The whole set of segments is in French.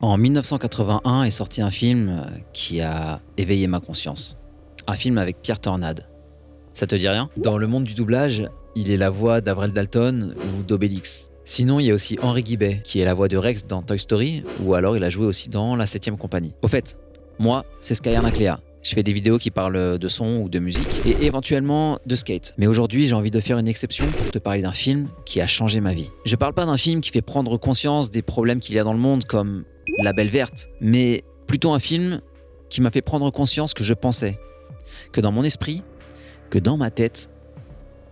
En 1981 est sorti un film qui a éveillé ma conscience. Un film avec Pierre Tornade. Ça te dit rien? Dans le monde du doublage, il est la voix d'Avril Dalton ou d'Obélix. Sinon, il y a aussi Henri Guibet, qui est la voix de Rex dans Toy Story, ou alors il a joué aussi dans La 7ème compagnie. Au fait, moi, c'est Skyar Naclea. Je fais des vidéos qui parlent de son ou de musique, et éventuellement de skate. Mais aujourd'hui, j'ai envie de faire une exception pour te parler d'un film qui a changé ma vie. Je parle pas d'un film qui fait prendre conscience des problèmes qu'il y a dans le monde, comme La Belle Verte, mais plutôt un film qui m'a fait prendre conscience que je pensais, que dans mon esprit, que dans ma tête,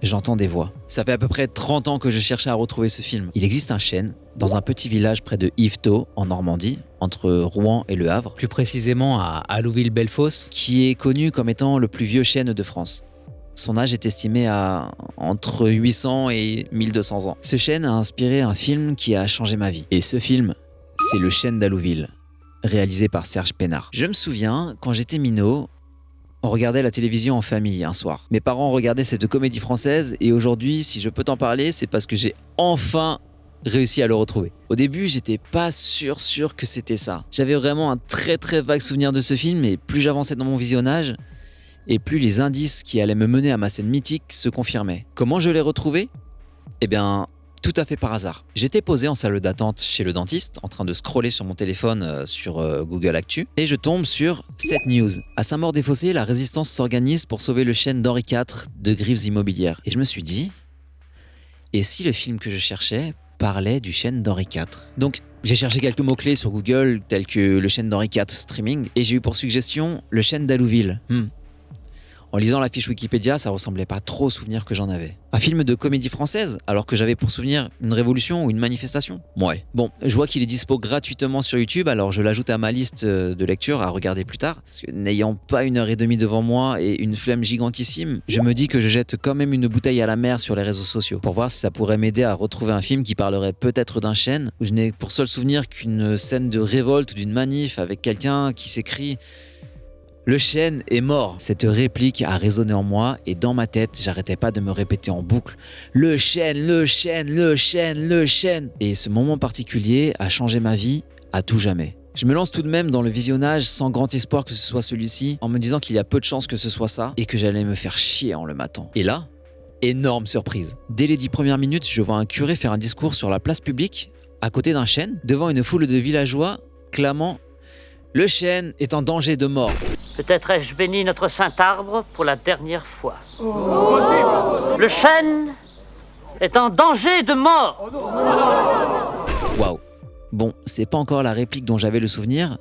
j'entends des voix. Ça fait à peu près 30 ans que je cherchais à retrouver ce film. Il existe un chêne dans un petit village près de Yvetot, en Normandie, entre Rouen et Le Havre, plus précisément à Allouville-Bellefosse, qui est connu comme étant le plus vieux chêne de France. Son âge est estimé à entre 800 et 1200 ans. Ce chêne a inspiré un film qui a changé ma vie. Et ce film, c'est Le Chêne d'Allouville, réalisé par Serge Pénard. Je me souviens, quand j'étais minot, on regardait la télévision en famille un soir. Mes parents regardaient cette comédie française et aujourd'hui, si je peux t'en parler, c'est parce que j'ai enfin réussi à le retrouver. Au début, j'étais pas sûr que c'était ça. J'avais vraiment un très vague souvenir de ce film et plus j'avançais dans mon visionnage, et plus les indices qui allaient me mener à ma scène mythique se confirmaient. Comment je l'ai retrouvé? Eh bien, tout à fait par hasard. J'étais posé en salle d'attente chez le dentiste, en train de scroller sur mon téléphone sur Google Actu, et je tombe sur cette news. À Saint-Maur-des-Fossés, la résistance s'organise pour sauver le chêne d'Henri IV de griffes immobilières. Et je me suis dit, et si le film que je cherchais parlait du chêne d'Henri IV? Donc, j'ai cherché quelques mots-clés sur Google, tels que le chêne d'Henri IV streaming, et j'ai eu pour suggestion le chêne d'Allouville. En lisant la fiche Wikipédia, ça ressemblait pas trop au souvenir que j'en avais. Un film de comédie française, alors que j'avais pour souvenir une révolution ou une manifestation? Ouais. Bon, je vois qu'il est dispo gratuitement sur YouTube, alors je l'ajoute à ma liste de lecture à regarder plus tard. Parce que n'ayant pas 1h30 devant moi et une flemme gigantissime, je me dis que je jette quand même une bouteille à la mer sur les réseaux sociaux pour voir si ça pourrait m'aider à retrouver un film qui parlerait peut-être d'un chêne, où je n'ai pour seul souvenir qu'une scène de révolte ou d'une manif avec quelqu'un qui s'écrie « Le chêne est mort ». Cette réplique a résonné en moi et dans ma tête, j'arrêtais pas de me répéter en boucle « Le chêne, le chêne, le chêne, le chêne ». Et ce moment particulier a changé ma vie à tout jamais. Je me lance tout de même dans le visionnage sans grand espoir que ce soit celui-ci, en me disant qu'il y a peu de chances que ce soit ça et que j'allais me faire chier en le matant. Et là, énorme surprise. Dès les 10 premières minutes, je vois un curé faire un discours sur la place publique, à côté d'un chêne, devant une foule de villageois, clamant « Le chêne est en danger de mort ». Peut-être ai-je béni notre saint arbre pour la dernière fois. Le chêne est en danger de mort. Waouh. Bon, c'est pas encore la réplique dont j'avais le souvenir,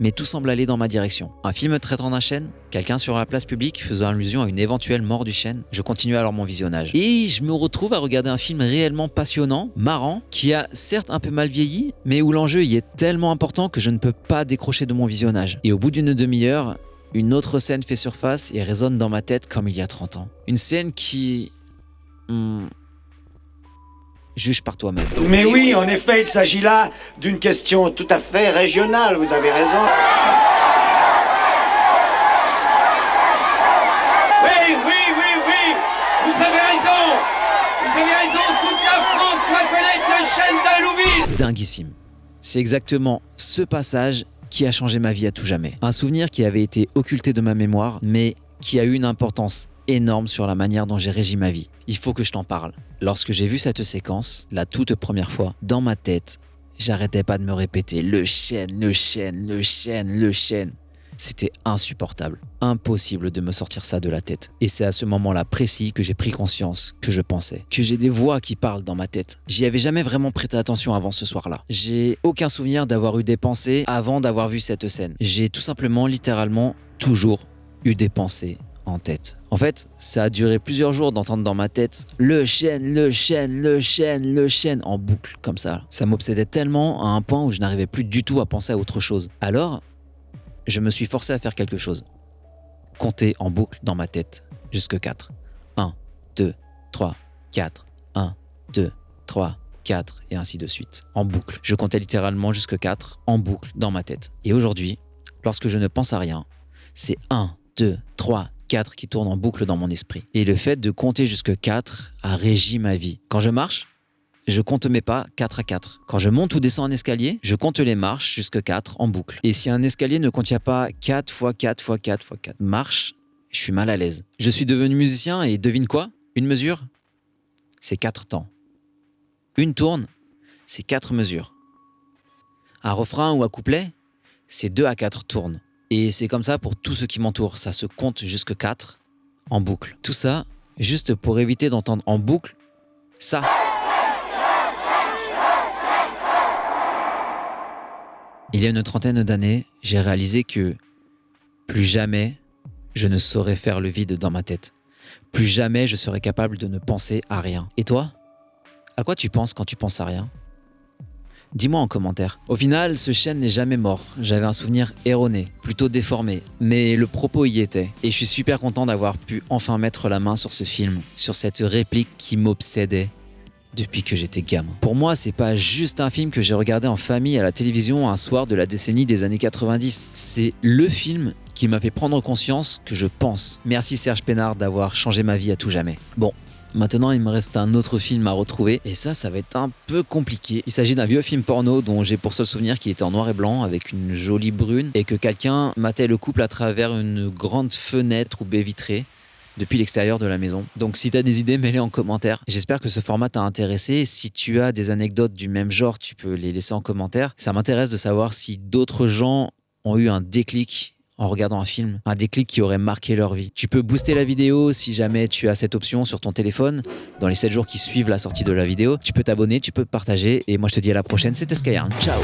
mais tout semble aller dans ma direction. Un film traitant d'un chêne, quelqu'un sur la place publique faisant allusion à une éventuelle mort du chêne. Je continue alors mon visionnage. Et je me retrouve à regarder un film réellement passionnant, marrant, qui a certes un peu mal vieilli, mais où l'enjeu y est tellement important que je ne peux pas décrocher de mon visionnage. Et au bout d'une demi-heure, une autre scène fait surface et résonne dans ma tête comme il y a 30 ans. Une scène qui... Juge par toi-même. Mais oui, en effet, il s'agit là d'une question tout à fait régionale, vous avez raison. Oui, vous avez raison, toute la France doit connaître le chêne d'Allouville. Dinguissime. C'est exactement ce passage qui a changé ma vie à tout jamais. Un souvenir qui avait été occulté de ma mémoire, mais qui a eu une importance énorme sur la manière dont j'ai régi ma vie. Il faut que je t'en parle. Lorsque j'ai vu cette séquence, la toute première fois, dans ma tête, j'arrêtais pas de me répéter « Le chêne, le chêne, le chêne, le chêne ». C'était insupportable, impossible de me sortir ça de la tête. Et c'est à ce moment-là précis que j'ai pris conscience que je pensais, que j'ai des voix qui parlent dans ma tête. J'y avais jamais vraiment prêté attention avant ce soir-là. J'ai aucun souvenir d'avoir eu des pensées avant d'avoir vu cette scène. J'ai tout simplement, littéralement, toujours eu des pensées en tête. En fait, ça a duré plusieurs jours d'entendre dans ma tête « Le chêne, le chêne, le chêne, le chêne » en boucle, comme ça. Ça m'obsédait tellement à un point où je n'arrivais plus du tout à penser à autre chose. Alors, je me suis forcé à faire quelque chose. Compter en boucle dans ma tête, jusque 4. 1, 2, 3, 4. 1, 2, 3, 4, et ainsi de suite. En boucle. Je comptais littéralement jusque 4, en boucle, dans ma tête. Et aujourd'hui, lorsque je ne pense à rien, c'est 1, 2, 3, 4 qui tournent en boucle dans mon esprit. Et le fait de compter jusque 4 a régi ma vie. Quand je marche, je compte mes pas 4 à 4. Quand je monte ou descends un escalier, je compte les marches jusqu'à 4 en boucle. Et si un escalier ne contient pas 4 x 4 x 4 x 4 marches, je suis mal à l'aise. Je suis devenu musicien et devine quoi? Une mesure, c'est 4 temps. Une tourne, c'est 4 mesures. Un refrain ou un couplet, c'est 2 à 4 tournes. Et c'est comme ça pour tout ce qui m'entoure. Ça se compte jusque 4 en boucle. Tout ça, juste pour éviter d'entendre en boucle ça. Il y a une trentaine d'années, j'ai réalisé que plus jamais je ne saurais faire le vide dans ma tête. Plus jamais je serais capable de ne penser à rien. Et toi? À quoi tu penses quand tu penses à rien? Dis-moi en commentaire. Au final, ce chêne n'est jamais mort. J'avais un souvenir erroné, plutôt déformé, mais le propos y était. Et je suis super content d'avoir pu enfin mettre la main sur ce film, sur cette réplique qui m'obsédait depuis que j'étais gamin. Pour moi, c'est pas juste un film que j'ai regardé en famille à la télévision un soir de la décennie des années 90. C'est le film qui m'a fait prendre conscience que je pense. Merci Serge Pénard d'avoir changé ma vie à tout jamais. Bon. Maintenant, il me reste un autre film à retrouver et ça va être un peu compliqué. Il s'agit d'un vieux film porno dont j'ai pour seul souvenir qu'il était en noir et blanc avec une jolie brune et que quelqu'un matait le couple à travers une grande fenêtre ou baie vitrée depuis l'extérieur de la maison. Donc si t'as des idées, mets-les en commentaire. J'espère que ce format t'a intéressé. Si tu as des anecdotes du même genre, tu peux les laisser en commentaire. Ça m'intéresse de savoir si d'autres gens ont eu un déclic en regardant un film, un déclic qui aurait marqué leur vie. Tu peux booster la vidéo si jamais tu as cette option sur ton téléphone. Dans les 7 jours qui suivent la sortie de la vidéo, tu peux t'abonner, tu peux partager. Et moi je te dis à la prochaine, c'était Skyarn. Ciao!